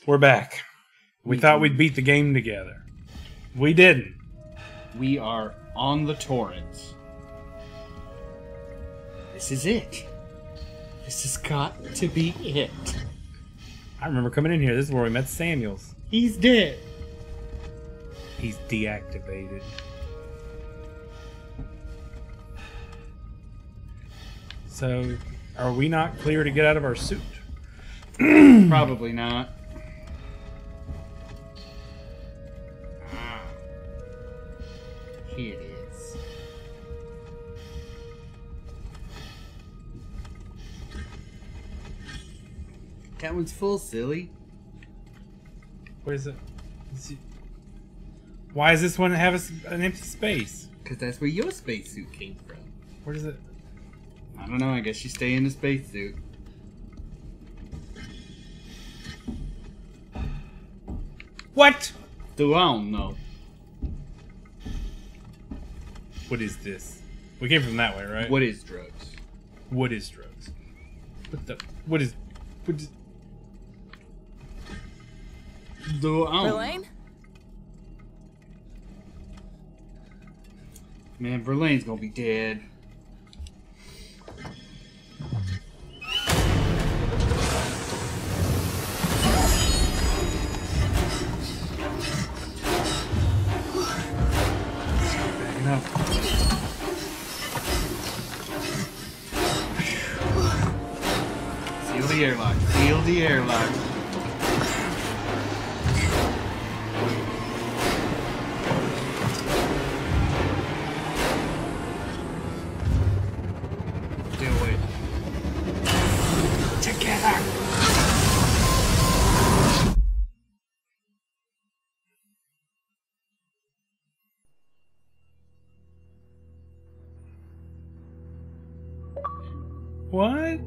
We're back. We thought we'd beat the game together. We didn't. We are on the torrents. This is it. This has got to be it. I remember coming in here. This is where we met Samuels. He's dead. He's deactivated. So, are we not clear to get out of our suit? Probably not. Here it is. That one's full, silly. Where is it? Why does this one have an empty space? Because that's where your spacesuit came from. Where is it? I don't know, I guess you stay in the spacesuit. What? Do I don't know. What is this? We came from that way, right? What is drugs? What is drugs? What is... Do I don't know. Verlaine? Man, Verlaine's gonna be dead. Backing up. Seal the airlock. Seal the airlock. What?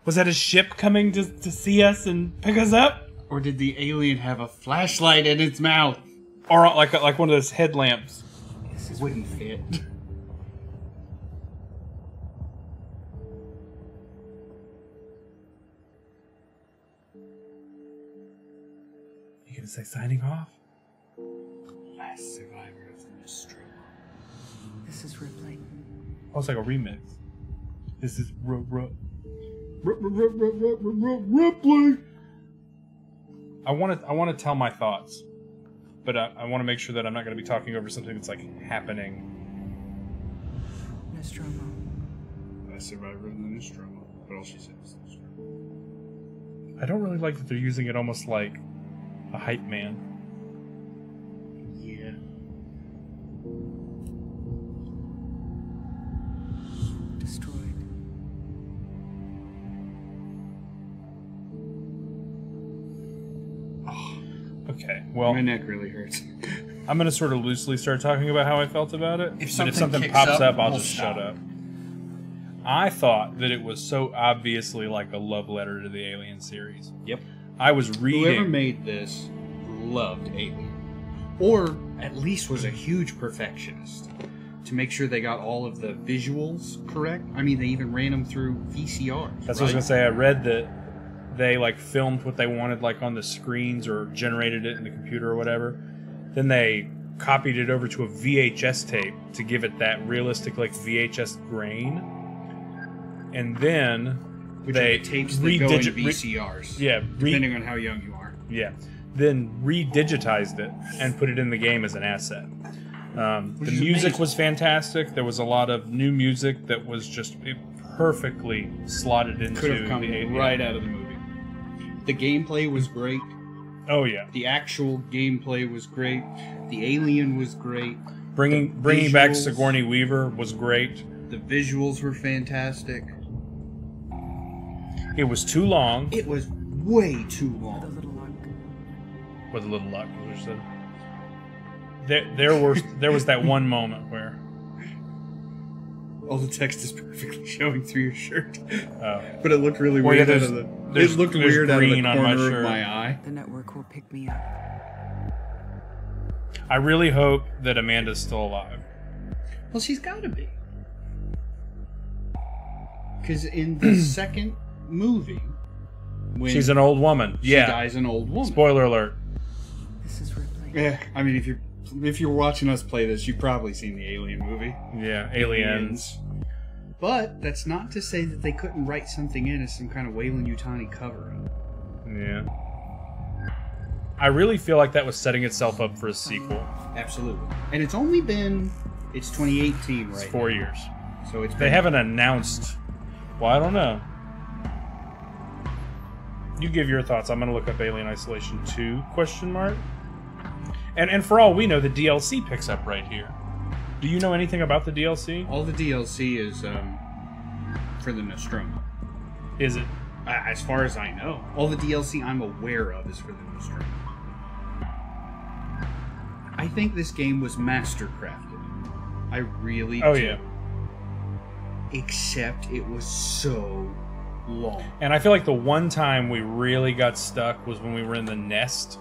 Was that a ship coming to see us and pick us up? Or did the alien have a flashlight in its mouth? Or like one of those headlamps? This wouldn't fit. You gonna say signing off? Last survivor of the Nostromo. This is Ripley. Oh, it's like a remix. This is Ripley. I want to tell my thoughts, but I want to make sure that I'm not going to be talking over something that's like happening. Nostromo. Last survivor of the Nostromo. But all she said is Nostromo. I don't really like that they're using it almost like a hype man. Yeah. Destroyed. Okay, well, My neck really hurts. I'm going to sort of loosely start talking about how I felt about it. If But if something something kicks pops up, up, I'll we'll just stop. shut up. I thought that it was so obviously like a love letter to the Alien series. Yep. I was reading... Whoever made this loved Alien. Or at least was a huge perfectionist. To make sure they got all of the visuals correct. I mean, they even ran them through VCRs. That's what I was going to say. I read that they like filmed what they wanted like on the screens or generated it in the computer or whatever. Then they copied it over to a VHS tape to give it that realistic like VHS grain. And then Which they are the tapes that go into VCRs. Depending on how young you are. Yeah. Then redigitized it and put it in the game as an asset. The is music amazing. was fantastic. There was a lot of new music that was just perfectly slotted into Could have come the Alien. right out of the movie. The gameplay was great. Oh yeah. The actual gameplay was great. The alien was great. Bringing back Sigourney Weaver was great. The visuals were fantastic. It was too long. It was way too The long. little luck. With a little luck, as we said. There was that one moment where All the text is perfectly showing through your shirt. oh, But it looked really Well, yeah, weird there's- It there's- looked there's weird out of the green on my corner of shirt. my eye. The network will pick me up. I really hope that Amanda's still alive. Well, she's got to be. Because in the second movie, when She's an old woman. she Yeah. dies an old woman. Spoiler alert. This is Ripley. Yeah, I mean, if you're watching us play this, you've probably seen the Alien movie. Yeah, aliens. But that's not to say that they couldn't write something in as some kind of Weyland-Yutani cover-up. Yeah. I really feel like that was setting itself up for a sequel. Absolutely. And it's only been... It's 2018 right It's 4 years. now. So it's They been- haven't announced. Well, I don't know. You give your thoughts. I'm going to look up Alien Isolation 2, question mark. And for all we know, the DLC picks up right here. Do you know anything about the DLC? All the DLC is for the Nostromo. Is it? As far as I know. All the DLC I'm aware of is for the Nostromo. I think this game was mastercrafted. I really Oh, do. yeah. Except it was so long. And I feel like the one time we really got stuck was when we were in the nest.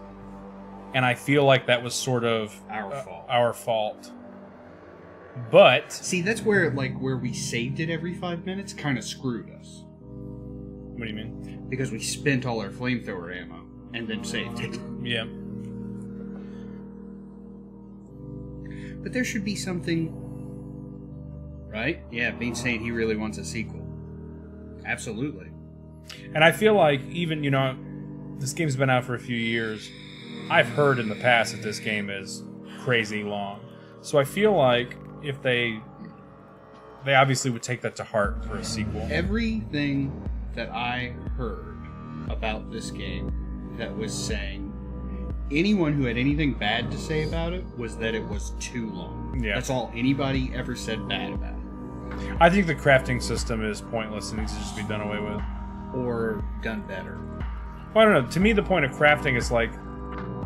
And I feel like that was sort of Our fault. But See, that's where where we saved it every 5 minutes kind of screwed us. what do you mean? Because we spent all our flamethrower ammo and then saved it. Yeah. But there should be something... Right? Yeah, Bean's saying he really wants a sequel. Absolutely. And I feel like even, this game's been out for a few years. I've heard in the past that this game is crazy long. So I feel like if they obviously would take that to heart for a sequel. Everything that I heard about this game that was saying anyone who had anything bad to say about it was that it was too long. Yeah. That's all anybody ever said bad about it. I think the crafting system is pointless and needs to just be done away with. Or done better. Well, I don't know. To me, the point of crafting is like,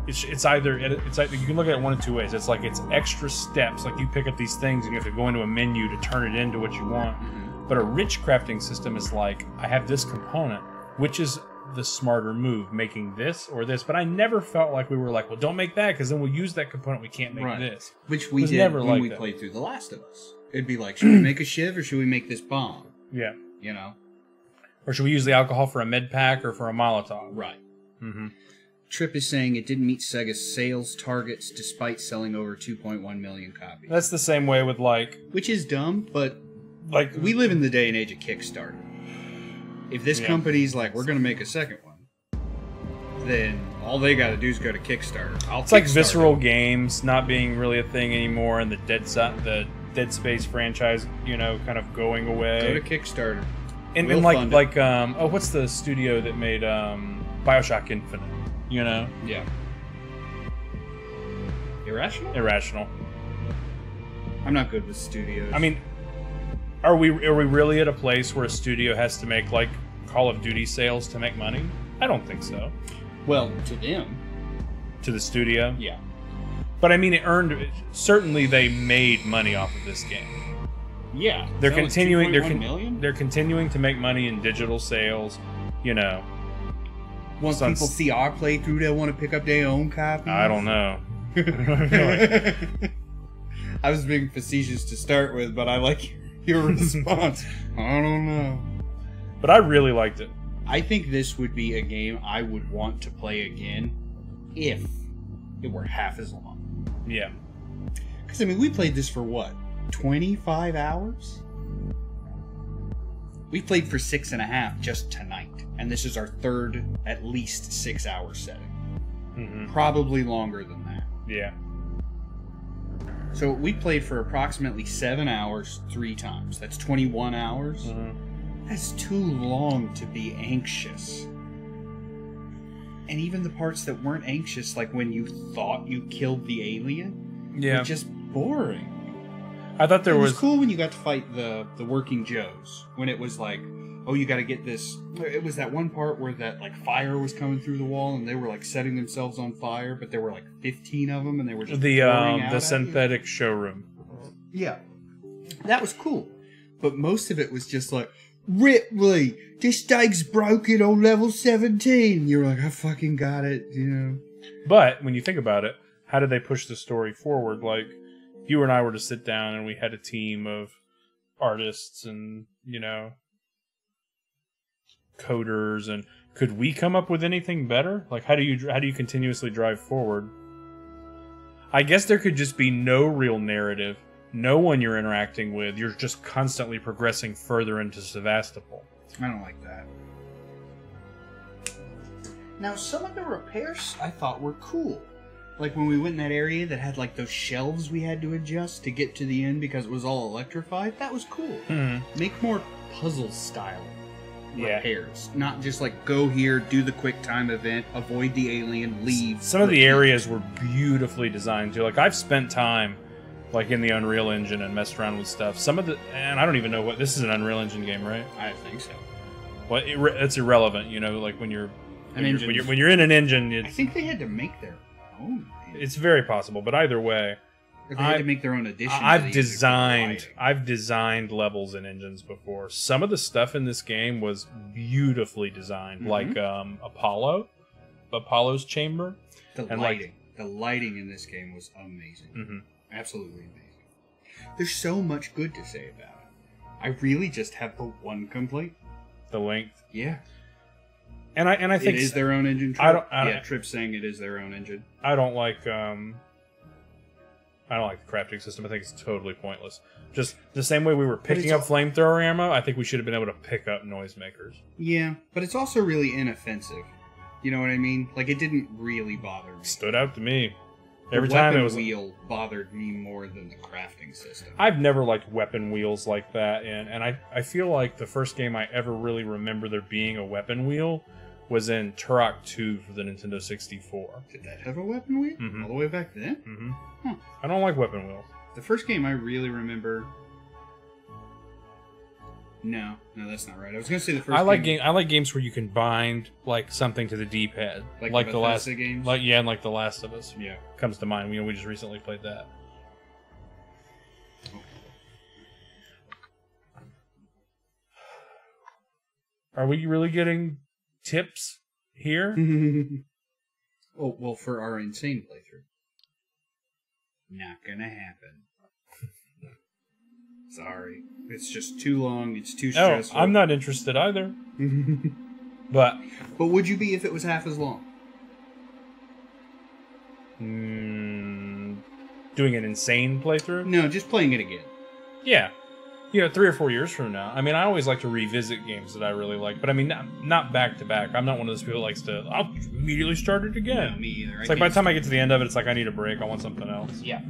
it's either you can look at it one of two ways. It's like it's extra steps. Like you pick up these things and you have to go into a menu to turn it into what you want. Mm-hmm. But a rich crafting system is like, I have this component, which is the smarter move, making this or this. But I never felt like we were like, well, don't make that because then we'll use that component. We can't make Right. this. Which we was did never when like we that. played through The Last of Us. It'd be like, should we make a shiv or should we make this bomb? Yeah. You know? Or should we use the alcohol for a med pack or for a Molotov? Right. Mm-hmm. Trip is saying it didn't meet Sega's sales targets despite selling over 2.1 million copies. That's the same way with Which is dumb, but like we live in the day and age of Kickstarter. If this Yeah. company's like, we're going to make a second one, then all they got to do is go to Kickstarter. It's like Kickstart Visceral it. Games not being really a thing anymore, and the Dead Space franchise, kind of going away. Go to Kickstarter. And We'll fund it. what's the studio that made BioShock Infinite? Yeah. Irrational? Irrational. I'm not good with studios. I mean, are we really at a place where a studio has to make like Call of Duty sales to make money? I don't think so. well, to them, To the studio, yeah. but I mean, certainly they made money off of this game. Yeah. They're That was continuing. 2.1 million? They're continuing to make money in digital sales. Once Sounds- people see our playthrough, they'll want to pick up their own copy. I don't know. I was being facetious to start with, but I like your response. I don't know. But I really liked it. I think this would be a game I would want to play again if it were half as long. Yeah. Because, I mean, we played this for what? 25 hours? We played for 6.5 just tonight. And this is our third, at least 6-hour setting. Mm-hmm. Probably longer than that. Yeah. So we played for approximately 7 hours 3 times. That's 21 hours. Mm-hmm. That's too long to be anxious. And even the parts that weren't anxious, like when you thought you killed the alien, Yeah. were just boring. I thought there It was was. cool when you got to fight the working Joes. When it was like, oh, you got to get this. It was that one part where that like fire was coming through the wall, and they were like setting themselves on fire, but there were like 15 of them, and they were just pouring out the at synthetic you. showroom. Yeah, that was cool, but most of it was just like, Ripley, this steak's broken on level 17. You're like, I fucking got it, you know. But when you think about it, how did they push the story forward? Like, if you and I were to sit down and we had a team of artists and, you know, coders, and could we come up with anything better? Like, how do you continuously drive forward? I guess there could just be no real narrative, no one you're interacting with. You're just constantly progressing further into Sevastopol. I don't like that. Now, some of the repairs I thought were cool. Like when we went in that area that had like those shelves we had to adjust to get to the end because it was all electrified. That was cool. Mm-hmm. Make more puzzle style Yeah. repairs. Not just like go here, do the quick time event, avoid the alien, leave. Some of the areas were beautifully designed too. Like, I've spent time like in the Unreal Engine and messed around with stuff. Some of the, and I don't even know what, this is an Unreal Engine game, right? I think so. Well, it's irrelevant, you know, like when you're An engine. when you're in an engine, I think they had to make their own. it's very possible. But either way, Or they had to make their own edition. I've designed levels in engines before. Some of the stuff in this game was beautifully designed, like Apollo's chamber. The lighting in this game was amazing. Mm-hmm. Absolutely amazing. There's so much good to say about it. I really just have the one complaint. The length, Yeah. and I think it is their own engine. Trip. I don't. Trip's saying it is their own engine. I don't like the crafting system. I think it's totally pointless. Just the same way we were picking up flamethrower ammo, I think we should have been able to pick up noisemakers. Yeah, but it's also really inoffensive. You know what I mean? Like, it didn't really bother me. Stood out to me. The Every time it was wheel bothered me more than the crafting system. I've never liked weapon wheels like that, and I feel like the first game I ever really remember there being a weapon wheel was in Turok 2 for the Nintendo 64. Did that have a weapon wheel? Mhm. All the way back then? Mm-hmm. Huh. I don't like weapon wheels. The first game I really remember... No, that's not right. I was going to say the first I like games where you can bind like something to the D-pad, Like the last games? and like The Last of Us. Yeah. Comes to mind. We just recently played that. Are we really getting tips here? Oh, well, for our insane playthrough. Not gonna happen. Sorry. It's just too long, it's too No, stressful. I'm not interested either. But would you be if it was half as long? doing an insane playthrough? No, just playing it again. Yeah. 3 or 4 years from now. I mean, I always like to revisit games that I really like, but I mean, not back to back. I'm not one of those people that likes to, I'll immediately start it again. No, me either. It's like by the time I get to the end of it, it's like I need a break. I want something else. Yeah.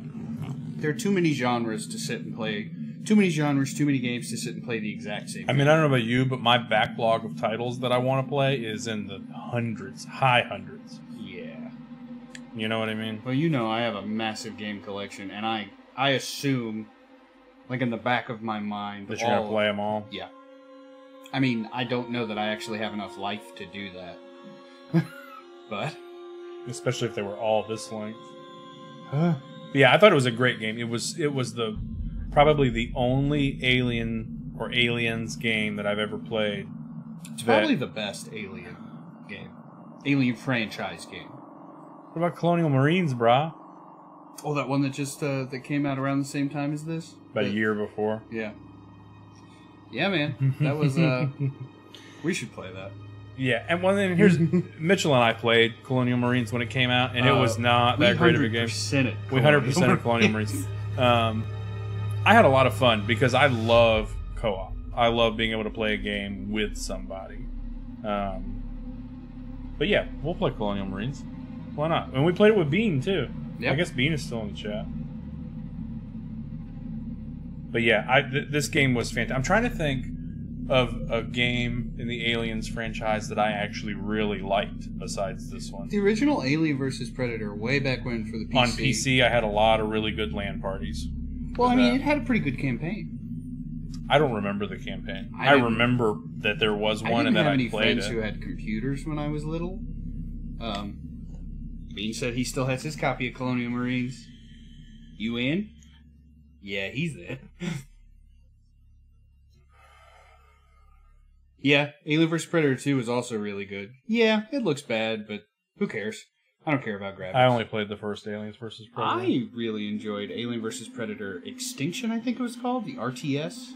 There are too many genres to sit and play. Too many genres, too many games to sit and play the exact same. I mean, I don't know about you, but my backlog of titles that I want to play is in the hundreds, high hundreds. Yeah. You know what I mean? Well, I have a massive game collection, and I assume, like in the back of my mind, That you're going to play them all? Yeah. I mean, I don't know that I actually have enough life to do that. But... Especially if they were all this length. Yeah, I thought it was a great game. It was probably the only Alien or Aliens game that I've ever played. It's probably the best Alien game. Alien franchise game. What about Colonial Marines, brah? Oh, that one that just that came out around the same time as this? About a year before. Yeah. Yeah, man. That was we should play that. Yeah, and here's Mitchell and I played Colonial Marines when it came out, and it was not that great of a game. We 100% of Colonial Marines. I had a lot of fun because I love co-op. I love being able to play a game with somebody. But yeah, we'll play Colonial Marines. Why not? And we played it with Bean too. Yep. I guess Bean is still in the chat. But yeah, this game was fantastic. I'm trying to think of a game in the Aliens franchise that I actually really liked besides this one. The original Alien vs. Predator, way back when for the PC. On PC, I had a lot of really good LAN parties. Well, I mean, it had a pretty good campaign. I don't remember the campaign. I didn't- remember that there was one and I that didn't I have played any friends it. who had computers when I was little. Bean said he still has his copy of Colonial Marines. You in? Yeah, he's in. Yeah, Alien vs. Predator 2 was also really good. Yeah, it looks bad, but who cares? I don't care about graphics. I only played the first Aliens vs. Predator. I really enjoyed Alien vs. Predator Extinction, I think it was called, the RTS,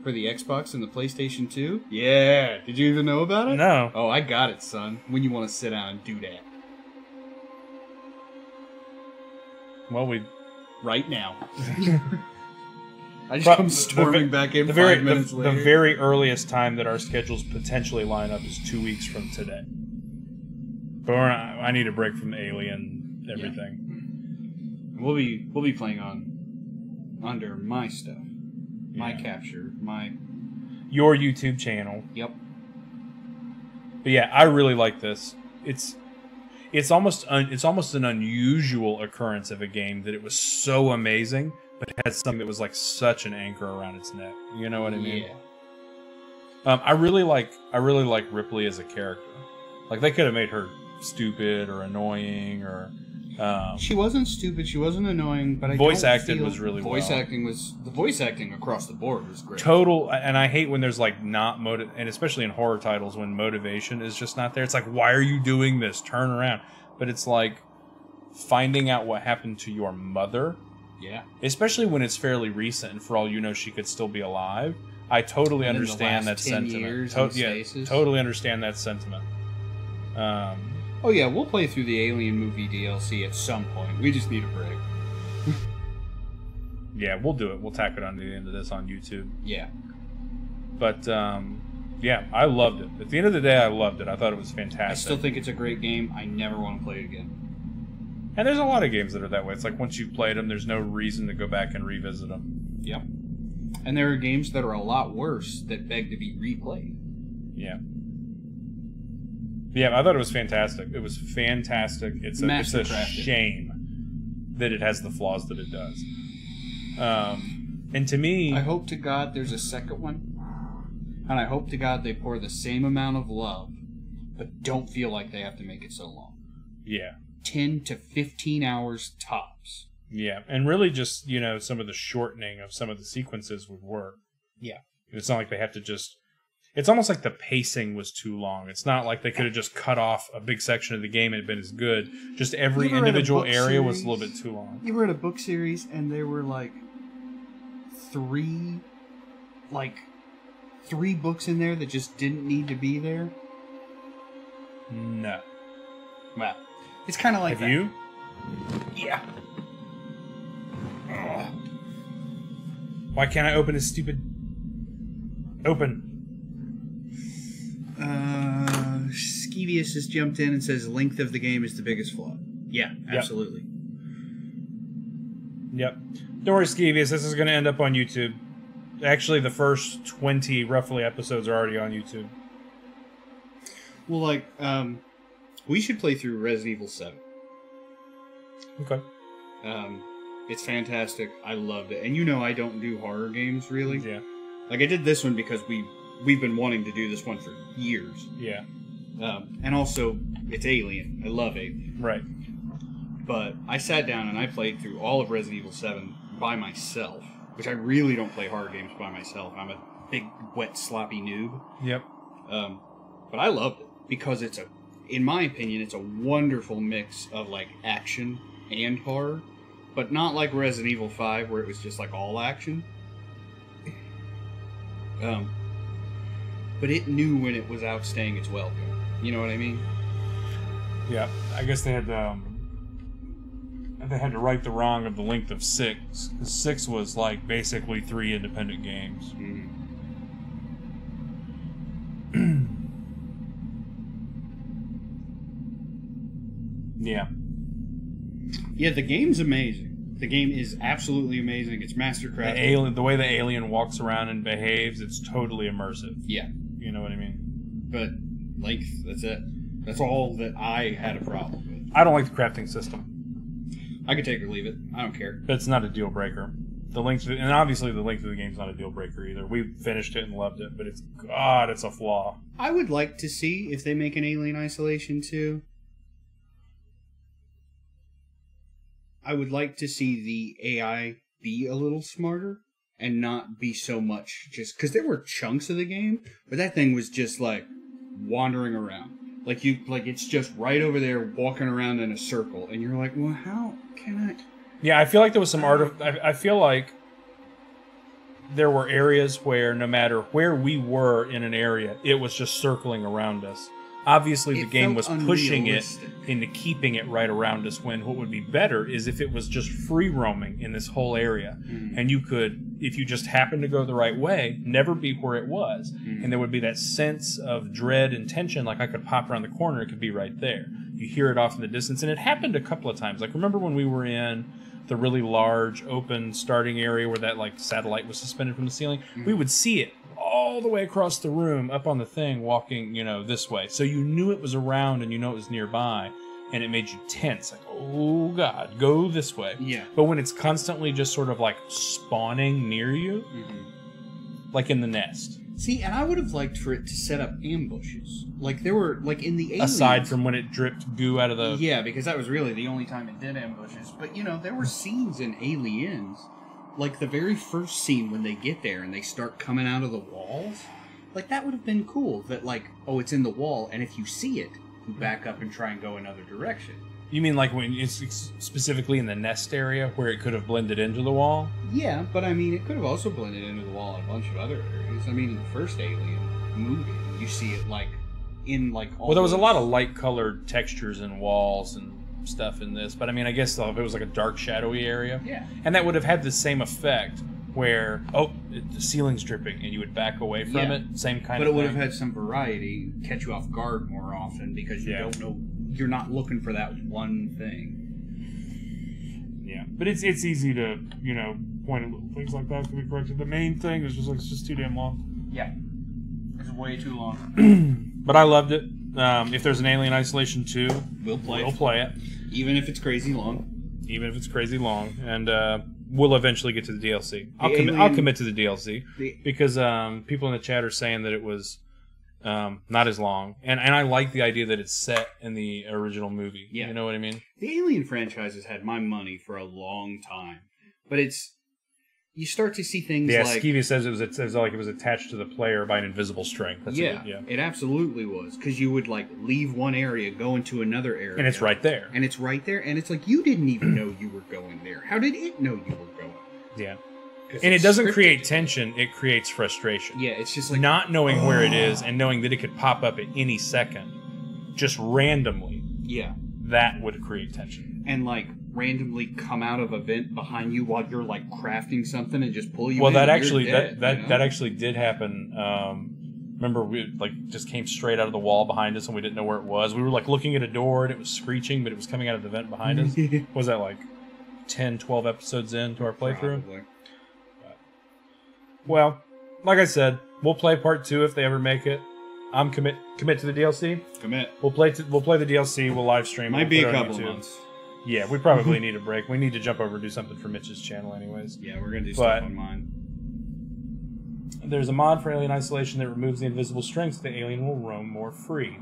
for the Xbox and the PlayStation 2. Yeah, did you even know about it? No. Oh, I got it, son. When you want to sit down and do that. Well, we... Right now. I just come storming back in 5 minutes later. The very earliest time that our schedules potentially line up is 2 weeks from today. But I need a break from Alien everything. We'll be playing on under my stuff, my capture, my your YouTube channel. Yep. But yeah, I really like this. It's almost an unusual occurrence of a game that it was so amazing, but it had something that was like such an anchor around its neck. You know what I mean? Yeah. I really like Ripley as a character. Like they could have made her stupid or annoying or. She wasn't stupid. She wasn't annoying, but voice acting was really well. The voice acting across the board was great. Total, and I hate when there's like not motive, and especially in horror titles when motivation is just not there. It's like, why are you doing this? Turn around. But it's like finding out what happened to your mother. Yeah. Especially when it's fairly recent, and for all you know, she could still be alive. I totally understand that sentiment. Totally understand that sentiment. Oh yeah, we'll play through the Alien movie DLC at some point. We just need a break. Yeah, we'll do it. We'll tack it on to the end of this on YouTube. Yeah. But, yeah, I loved it. At the end of the day, I loved it. I thought it was fantastic. I still think it's a great game. I never want to play it again. And there's a lot of games that are that way. It's like once you've played them, there's no reason to go back and revisit them. Yep. And there are games that are a lot worse that beg to be replayed. Yeah. Yeah, I thought it was fantastic. It was fantastic. It's a shame that it has the flaws that it does. And to me... I hope to God there's a second one. And I hope to God they pour the same amount of love, but don't feel like they have to make it so long. Yeah. 10 to 15 hours tops. Yeah, and really just, some of the shortening of some of the sequences would work. Yeah. It's not like they have to just... It's almost like the pacing was too long. It's not like they could have just cut off a big section of the game and it'd been as good. Just every individual area was a little bit too long. You read a book series and there were three books in there that just didn't need to be there? No. Well, it's kind of like that. Have you? Yeah. Why can't I open this stupid... Open. Skeevius has jumped in and says length of the game is the biggest flaw. Yeah, absolutely. Yep. Don't worry, Skeevius. This is going to end up on YouTube. Actually, the first 20, roughly, episodes are already on YouTube. Well, we should play through Resident Evil 7. Okay. It's fantastic. I loved it. And I don't do horror games, really. Yeah. I did this one because we've been wanting to do this one for years. Yeah. And also, it's Alien. I love Alien. Right. But I sat down and I played through all of Resident Evil 7 by myself, which I really don't play horror games by myself. I'm a big, wet, sloppy noob. Yep. But I loved it because in my opinion, it's a wonderful mix of action and horror, but not like Resident Evil 5 where it was just all action. But it knew when it was outstaying its welcome. You know what I mean? Yeah, I guess they had to right the wrong of the length of 6. 6 was basically 3 independent games. Yeah. Yeah, the game's amazing. The game is absolutely amazing. It's mastercraft. The way the alien walks around and behaves, it's totally immersive. Yeah. You know what I mean? But length, that's it. That's all that I had a problem with. I don't like the crafting system. I could take or leave it. I don't care. But it's not a deal breaker. The length, and obviously the length of the game's not a deal breaker either. We finished it and loved it, but it's a flaw. I would like to see if they make an Alien Isolation 2. I would like to see the AI be a little smarter and not be so much just because there were chunks of the game, but that thing was just like wandering around. Like it's just right over there walking around in a circle, and you're like, well, how can I? Yeah, I feel like there was some I feel like there were areas where no matter where we were in an area, it was just circling around us. Obviously, the game was pushing it into keeping it right around us, when what would be better is if it was just free roaming in this whole area. And you could, if you just happened to go the right way, never be where it was. And there would be that sense of dread and tension, like I could pop around the corner, it could be right there. You hear it off in the distance, and it happened a couple of times. Like, remember when we were in the really large open starting area where that like satellite was suspended from the ceiling? We would see it all the way across the room, up on the thing, walking, this way. So you knew it was around, and it was nearby, and it made you tense. Like, oh God, go this way. Yeah. But when it's constantly just sort of like spawning near you, like in the Nest. See, and I would have liked for it to set up ambushes. Like there were, like in the Aliens. Aside from when it dripped goo out of the... Yeah, because that was really the only time it did ambushes. But, there were scenes in Aliens, like the very first scene when they get there and they start coming out of the walls. Like, that would have been cool. That, like, oh, it's in the wall, and if you see it, you back up and try and go another direction. You mean like when it's specifically in the Nest area where it could have blended into the wall? Yeah, but I mean, it could have also blended into the wall in a bunch of other areas. I mean, in the first Alien movie, you see it, like, in, like, all Well, there was a lot of light-colored textures and walls and stuff in this, but I mean, I guess if it was like a dark, shadowy area. Yeah. And that would have had the same effect where, the ceiling's dripping, and you would back away from it. Same kind of thing. But it would have had some variety, catch you off guard more often, because you don't know, you're not looking for that one thing. Yeah. But it's easy to, point at little things like that to be corrected. The main thing is just like, it's just too damn long. Yeah. It's way too long. But I loved it. If there's an Alien Isolation 2, we'll play it. Even if it's crazy long. And we'll eventually get to the DLC. I'll commit to the DLC. Because people in the chat are saying that it was not as long. And I like the idea that it's set in the original movie. Yeah. You know what I mean? The Alien franchise has had my money for a long time. But you start to see things like... Yeah, Skeevy says it was attached to the player by an invisible string. That's it absolutely was. Because you would, like, leave one area, go into another area. And it's right there. And it's like, you didn't even know you were going there. How did it know you were going? Yeah. And it doesn't create tension, it creates frustration. Yeah, it's just like... Not knowing where it is and knowing that it could pop up at any second, just randomly. Yeah. That would create tension. And, like, randomly come out of a vent behind you while you're, like, crafting something and just pull you in. Well, that actually did happen. Remember, we, like, just came straight out of the wall behind us and we didn't know where it was. We were, like, looking at a door and it was screeching, but it was coming out of the vent behind us. Was that, like, 10, 12 episodes into our playthrough? Probably. Well, like I said, we'll play part 2 if they ever make it. I'm commit to the DLC. Commit. We'll play the DLC. We'll live stream. Might be a couple months. Yeah, we probably need a break. We need to jump over and do something for Mitch's channel, anyways. Yeah, we're gonna do stuff on mine. There's a mod for Alien Isolation that removes the invisible strings, so the alien will roam more free.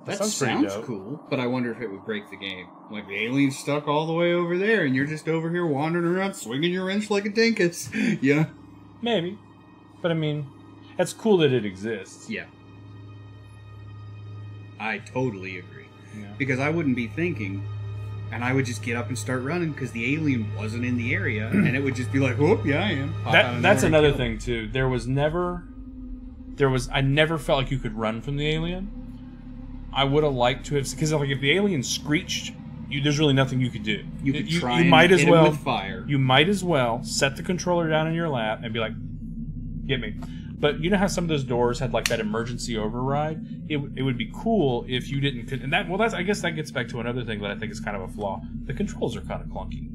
That sounds cool, but I wonder if it would break the game. Like, the alien's stuck all the way over there, and you're just over here wandering around, swinging your wrench like a dinkus. Yeah. Maybe. But, I mean, that's cool that it exists. Yeah. I totally agree. Yeah. Because I wouldn't be thinking, and I would just get up and start running because the alien wasn't in the area, and it would just be like, whoop, yeah, I am. That's another thing, too. I never felt like you could run from the alien. I would have liked to have, because like if the alien screeched, there's really nothing you could do. You could try and hit it with fire. You might as well set the controller down in your lap and be like, get me. But you know how some of those doors had like that emergency override? It would be cool if you didn't. And I guess that gets back to another thing that I think is kind of a flaw. The controls are kind of clunky.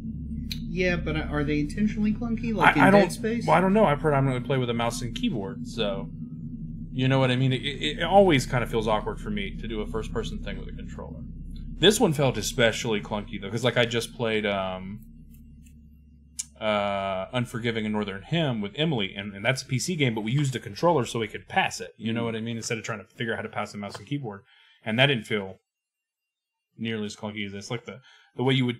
Yeah, but are they intentionally clunky, like in Dead Space? Well, I don't know. I predominantly play with a mouse and keyboard, so you know what I mean. It always kind of feels awkward for me to do a first-person thing with a controller. This one felt especially clunky though, because like I just played Unforgiving and Northern Hymn with Emily, and that's a PC game, but we used a controller so we could pass it. You know what I mean? Instead of trying to figure out how to pass the mouse and keyboard. And that didn't feel nearly as clunky as this. Like the way you would,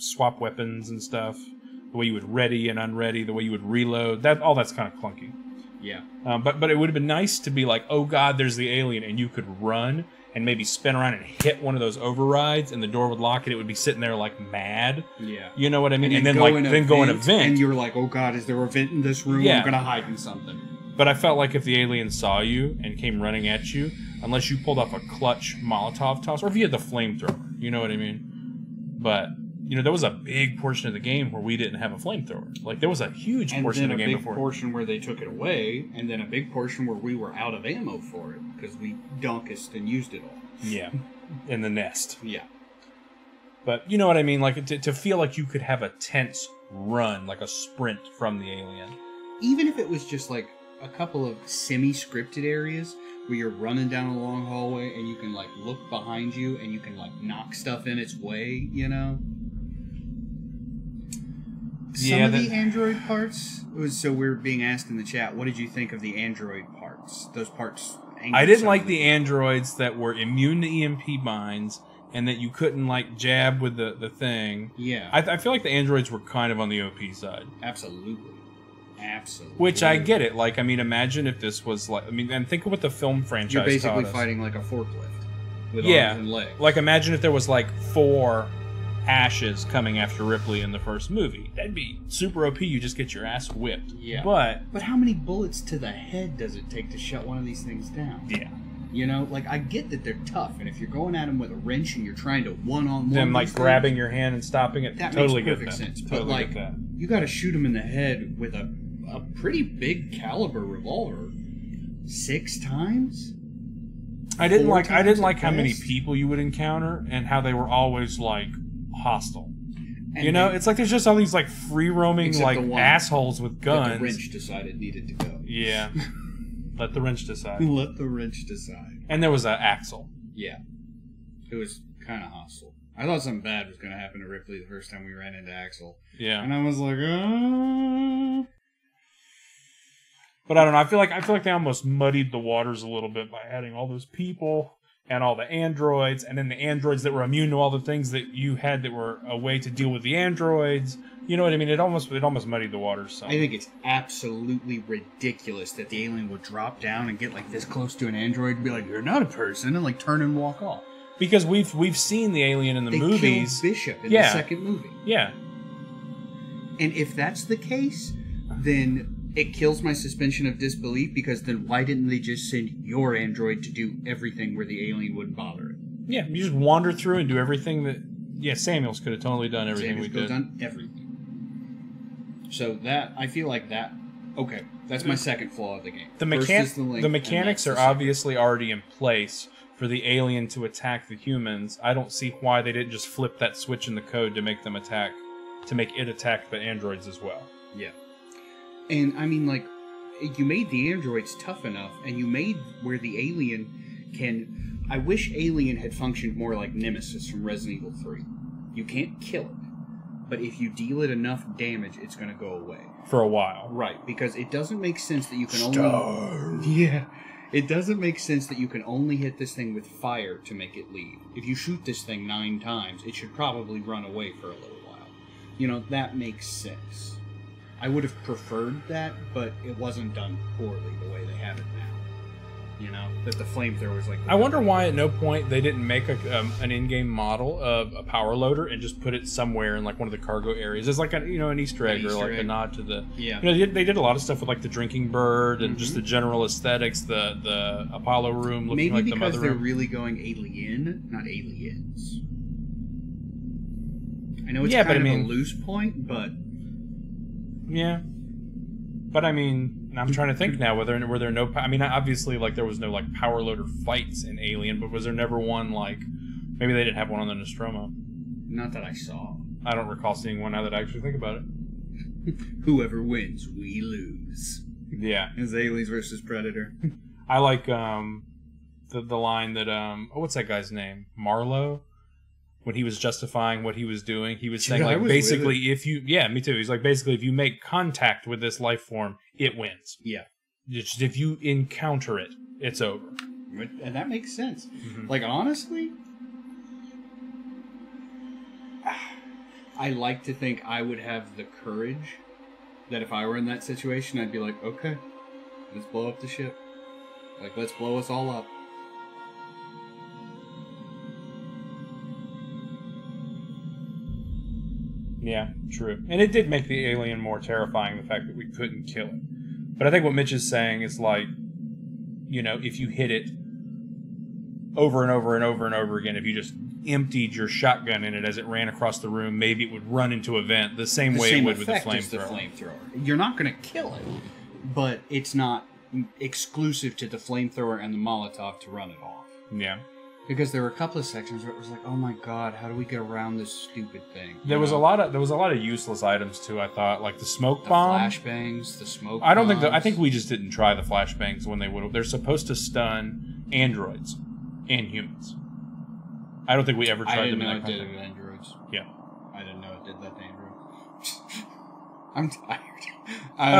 swap weapons and stuff, the way you would ready and unready, the way you would reload, all that's kind of clunky. Yeah. But it would have been nice to be like, oh god, there's the alien, and you could run and maybe spin around and hit one of those overrides, and the door would lock, and it would be sitting there like mad. Yeah. You know what I mean? And then go in a vent. And you're like, oh god, is there a vent in this room? Yeah. I'm gonna hide in something. But I felt like if the alien saw you and came running at you, unless you pulled off a clutch Molotov toss, or if you had the flamethrower, you know what I mean? But, there was a big portion of the game where we didn't have a flamethrower. Like, there was a huge portion of the game before. And then a big portion where they took it away, and then a big portion where we were out of ammo for it, because we donkest and used it all. Yeah. In the nest. Yeah. But, you know what I mean? Like, to feel like you could have a tense run, like a sprint from the alien. Even if it was just, like, a couple of semi-scripted areas where you're running down a long hallway and you can, like, look behind you and you can, like, knock stuff in its way, Some of the android parts, so we're being asked in the chat, what did you think of the android parts? Those parts... I didn't like the androids that were immune to EMP mines and that you couldn't, like, jab with the thing. Yeah. I feel like the androids were kind of on the OP side. Absolutely. Absolutely. Which I get it. Like, I mean, imagine if this was like... I mean, and think of what the film franchise You're basically taught us. fighting like a forklift with arms and legs. Like, imagine if there was, like, 4 Ashes coming after Ripley in the first movie. That'd be super OP. You just get your ass whipped. Yeah. But how many bullets to the head does it take to shut one of these things down? Yeah. Like, I get that they're tough, and if you're going at them with a wrench and you're trying to one-on-one them, like, grabbing your hand and stopping it, that totally makes perfect get that. sense. Totally but, like, get that. you gotta shoot them in the head with a pretty big caliber revolver 6 times? I didn't 4 like times how many best? people you would encounter and how they were always, like, hostile. And It's like there's just all these, like, free-roaming, Except like, the one assholes with guns. That the wrench decided needed to go. Yeah. Let the wrench decide. Let the wrench decide. And there was Axel. Yeah. It was kind of hostile. I thought something bad was going to happen to Ripley the first time we ran into Axel. Yeah. And I was like, But I don't know. I feel like they almost muddied the waters a little bit by adding all those people and all the androids, and then the androids that were immune to all the things that you had that were a way to deal with the androids. You know what I mean? It almost muddied the waters. So. I think it's absolutely ridiculous that the alien would drop down and get like this close to an android and be like, "You're not a person," and like turn and walk off. Because we've seen the alien in the movies. Killed Bishop in the second movie. Yeah. And if that's the case, then it kills my suspension of disbelief, because then why didn't they just send your android to do everything where the alien wouldn't bother it? Yeah, you just wander through and do everything that... Yeah, Samuels could have totally done everything we did. Done everything. So that, I feel like that... Okay, that's my second flaw of the game. The mechanics are obviously already in place for the alien to attack the humans. I don't see why they didn't just flip that switch in the code to make them attack... To make it attack the androids as well. Yeah. And, I mean, like, you made the androids tough enough, and you made where the alien can... I wish Alien had functioned more like Nemesis from Resident Evil 3. You can't kill it, but if you deal it enough damage, it's going to go away. For a while. Right, because it doesn't make sense that you can only... Yeah. It doesn't make sense that you can only hit this thing with fire to make it leave. If you shoot this thing 9 times, it should probably run away for a little while. That makes sense. I would have preferred that, but it wasn't done poorly the way they have it now. That the flamethrower was like... I wonder why at no point they didn't make an in-game model of a power loader and just put it somewhere in like one of the cargo areas. It's like an Easter egg, or like a nod to the... Yeah. They did a lot of stuff with like the drinking bird and just the general aesthetics, the Apollo room looking like the mother room. Maybe because they're really going alien, not aliens. I know it's kind of a loose point, but... Yeah. But I mean, I'm trying to think now, were there no... I mean, obviously, like, there was no, like, power loader fights in Alien, but was there never one, like... Maybe they didn't have one on the Nostromo. Not that I saw. I don't recall seeing one now that I actually think about it. Whoever wins, we lose. Yeah. It's Aliens versus Predator. I like, the line that, what's that guy's name? Marlowe? when he was justifying what he was doing. He was saying, Yeah, I like, was basically, if you... Yeah, me too. He's like, basically, if you make contact with this life form, it wins. Yeah. Just if you encounter it, it's over. And that makes sense. Mm-hmm. Like, honestly, I like to think I would have the courage that if I were in that situation, I'd be like, okay, let's blow up the ship. Like, let's blow us all up. Yeah, true. And it did make the alien more terrifying, the fact that we couldn't kill it. But I think what Mitch is saying is like, you know, if you hit it over and over and over and over again, if you just emptied your shotgun in it as it ran across the room, maybe it would run into a vent the same way it would with the flamethrower. You're not going to kill it, but it's not exclusive to the flamethrower and the Molotov to run it off. Yeah. Because there were a couple of sections where it was like, oh my god, how do we get around this stupid thing? There was a lot of useless items too, I thought, like the smoke bomb. Flashbangs, the smoke I don't bombs. think I think we just didn't try the flashbangs when they would. They're supposed to stun androids and humans. I don't think we ever tried I didn't them know in it that did it context. to androids. Yeah. I didn't know it did that to androids. I'm tired. I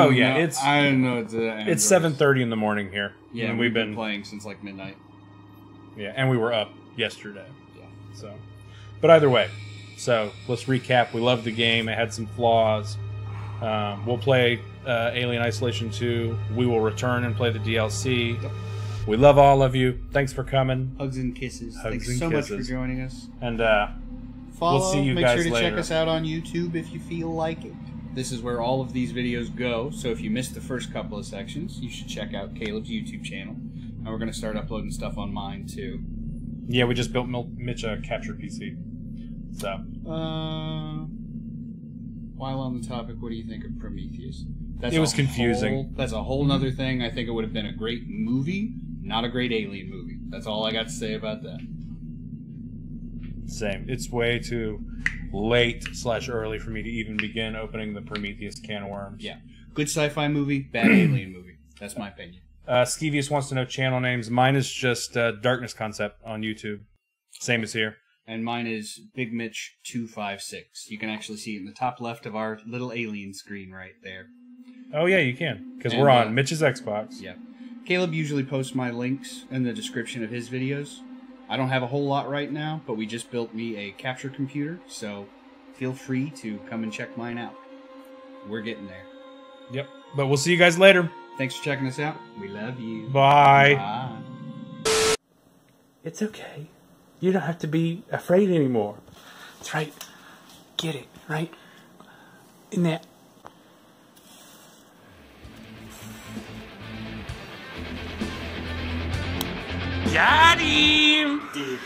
didn't know it did that to androids. It's 7:30 in the morning here. Yeah, and we've been playing since like midnight. Yeah, and we were up yesterday. Yeah. So, but either way, so let's recap. We loved the game. It had some flaws. We'll play Alien Isolation 2. We will return and play the DLC. Yep. We love all of you. Thanks for coming. Hugs and kisses. Hugs Thanks and so much for kisses. joining us. And Follow, we'll see you make guys sure to later. check us out on YouTube if you feel like it. This is where all of these videos go, so if you missed the first couple of sections, you should check out Caleb's YouTube channel. And we're going to start uploading stuff on mine, too. Yeah, we just built Mitch a capture PC. So. While on the topic, what do you think of Prometheus? It was confusing. That's a whole nother thing. I think it would have been a great movie, not a great alien movie. That's all I got to say about that. Same. It's way too late/early for me to even begin opening the Prometheus can of worms. Yeah. Good sci-fi movie, bad alien movie. That's my opinion. Skeevius wants to know channel names. Mine is just DarknessConcept on YouTube. Same as here. And mine is Big Mitch 256. You can actually see it in the top left of our little alien screen right there. Oh, yeah, you can. Because we're on Mitch's Xbox. Yeah. Caleb usually posts my links in the description of his videos. I don't have a whole lot right now, but we just built me a capture computer, so feel free to come and check mine out. We're getting there. Yep. But we'll see you guys later. Thanks for checking us out. We love you. Bye. Bye. It's okay. You don't have to be afraid anymore. That's right. Get it, right? In that. Got him! Dude.